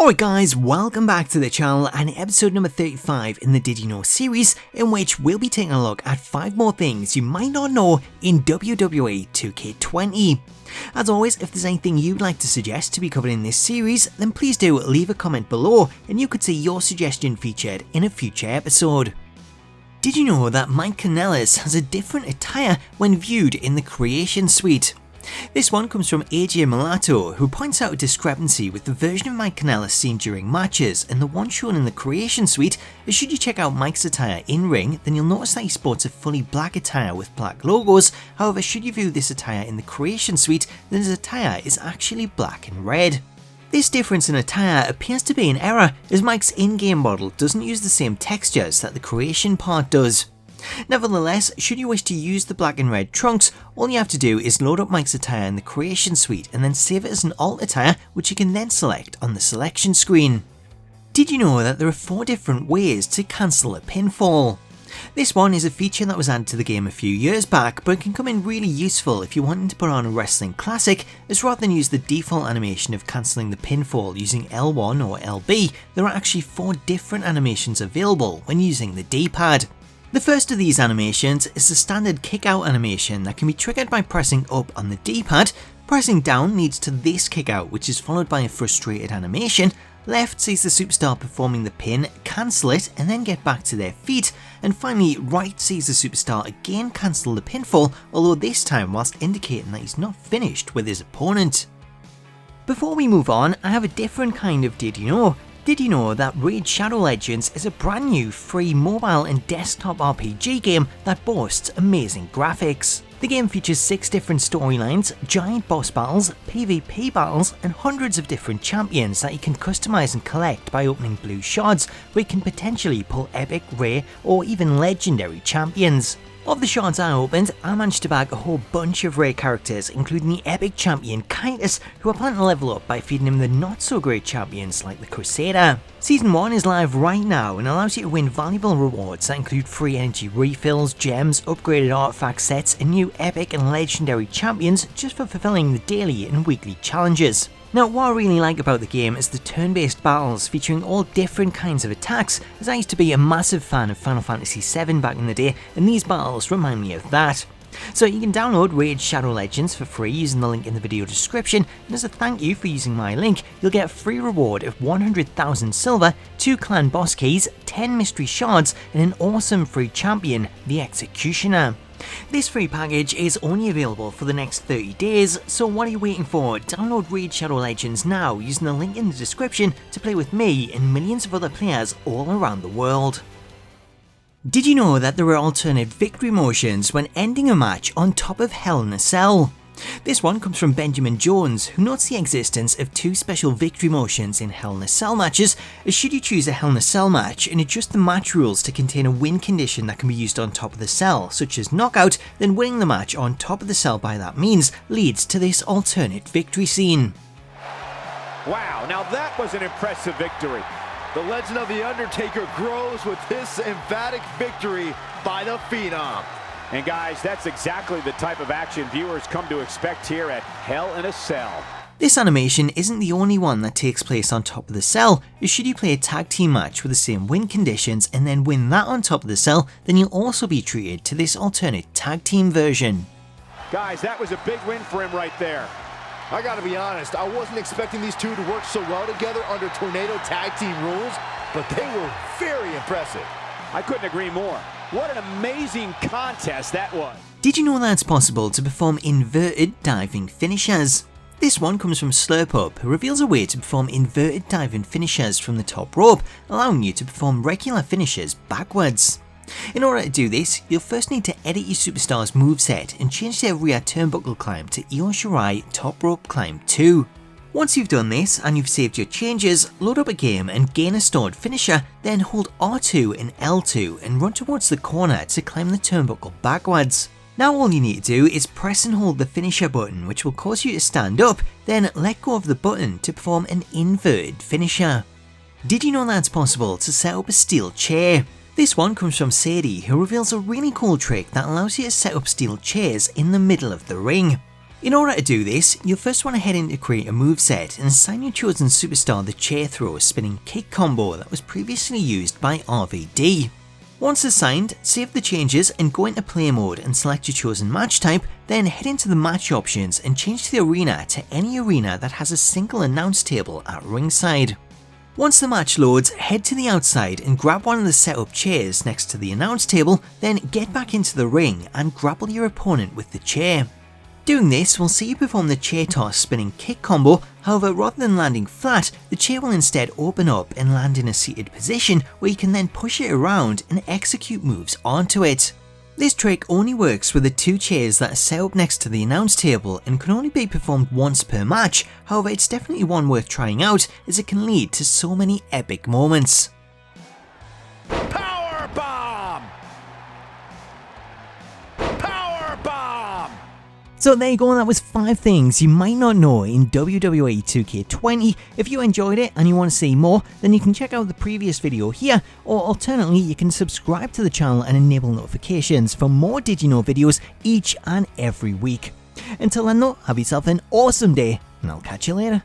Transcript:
Alright guys, welcome back to the channel and episode number 35 in the Did You Know series, in which we'll be taking a look at 5 more things you might not know in WWE 2K20. As always, if there's anything you'd like to suggest to be covered in this series, then please do leave a comment below and you could see your suggestion featured in a future episode. Did you know that Kanellis has a different attire when viewed in the Creation Suite? This one comes from AJ Mulatto, who points out a discrepancy with the version of Kanellis seen during matches and the one shown in the Creation Suite, as should you check out Mike's attire in ring, then you'll notice that he sports a fully black attire with black logos. However, should you view this attire in the Creation Suite, then his attire is actually black and red. This difference in attire appears to be an error, as Mike's in-game model doesn't use the same textures that the Creation part does. Nevertheless, should you wish to use the black and red trunks, all you have to do is load up Mike's attire in the Creation Suite and then save it as an alt attire, which you can then select on the selection screen. Did you know that there are 4 different ways to cancel a pinfall? This one is a feature that was added to the game a few years back, but it can come in really useful if you're wanting to put on a wrestling classic, as rather than use the default animation of cancelling the pinfall using L1 or LB, there are actually 4 different animations available when using the D-pad. The first of these animations is the standard kick out animation that can be triggered by pressing up on the D-pad. Pressing down leads to this kick out, which is followed by a frustrated animation. Left sees the superstar performing the pin, cancel it and then get back to their feet, and finally right sees the superstar again cancel the pinfall, although this time whilst indicating that he's not finished with his opponent. Before we move on, I have a different kind of Did You Know? Did you know that Raid Shadow Legends is a brand new free mobile and desktop RPG game that boasts amazing graphics? The game features 6 different storylines, giant boss battles, PvP battles and hundreds of different champions that you can customize and collect by opening blue shards, where you can potentially pull epic, rare or even legendary champions. Of the shards I opened, I managed to bag a whole bunch of rare characters, including the epic champion Kanellis, who I plan to level up by feeding him the not so great champions like the Crusader. Season 1 is live right now and allows you to win valuable rewards that include free energy refills, gems, upgraded artifact sets and new epic and legendary champions just for fulfilling the daily and weekly challenges. Now, what I really like about the game is the turn-based battles featuring all different kinds of attacks, as I used to be a massive fan of Final Fantasy VII back in the day, and these battles remind me of that. So you can download Raid Shadow Legends for free using the link in the video description, and as a thank you for using my link, you'll get a free reward of 100,000 silver, 2 clan boss keys, 10 mystery shards, and an awesome free champion, the Executioner. This free package is only available for the next 30 days, so what are you waiting for? Download Raid Shadow Legends now using the link in the description to play with me and millions of other players all around the world. Did you know that there are alternate victory motions when ending a match on top of Hell in a Cell? This one comes from Benjamin Jones, who notes the existence of 2 special victory motions in Hell in a Cell matches, as should you choose a Hell in a Cell match and adjust the match rules to contain a win condition that can be used on top of the cell, such as knockout, then winning the match on top of the cell by that means leads to this alternate victory scene. Wow, now that was an impressive victory. The legend of The Undertaker grows with this emphatic victory by the Phenom. And guys, that's exactly the type of action viewers come to expect here at Hell in a Cell. This animation isn't the only one that takes place on top of the cell, as should you play a tag team match with the same win conditions and then win that on top of the cell, then you'll also be treated to this alternate tag team version. Guys, that was a big win for him right there. I gotta be honest, I wasn't expecting these two to work so well together under Tornado tag team rules, but they were very impressive. I couldn't agree more. What an amazing contest that was. Did you know that it's possible to perform inverted diving finishers? This one comes from SlurpUp, who reveals a way to perform inverted diving finishers from the top rope, allowing you to perform regular finishers backwards. In order to do this, you'll first need to edit your superstar's moveset and change their rear turnbuckle climb to Io Shirai top rope climb 2. Once you've done this and you've saved your changes, load up a game and gain a stored finisher, then hold R2 and L2 and run towards the corner to climb the turnbuckle backwards. Now all you need to do is press and hold the finisher button, which will cause you to stand up, then let go of the button to perform an inverted finisher. Did you know that it's possible to set up a steel chair? This one comes from Sadie, who reveals a really cool trick that allows you to set up steel chairs in the middle of the ring. In order to do this, you'll first want to head in to create a moveset and assign your chosen superstar the chair throw spinning kick combo that was previously used by RVD. Once assigned, save the changes and go into play mode and select your chosen match type, then head into the match options and change the arena to any arena that has a single announce table at ringside. Once the match loads, head to the outside and grab one of the setup chairs next to the announce table, then get back into the ring and grapple your opponent with the chair. Doing this will see you perform the chair toss spinning kick combo, however rather than landing flat, the chair will instead open up and land in a seated position where you can then push it around and execute moves onto it. This trick only works with the two chairs that are set up next to the announce table and can only be performed once per match, however it's definitely one worth trying out as it can lead to so many epic moments. Power bomb! Power bomb! So there you go, that was 5 things you might not know in WWE 2K20. If you enjoyed it and you want to see more, then you can check out the previous video here, or alternately you can subscribe to the channel and enable notifications for more Did You Know videos each and every week. Until then though, have yourself an awesome day, and I'll catch you later.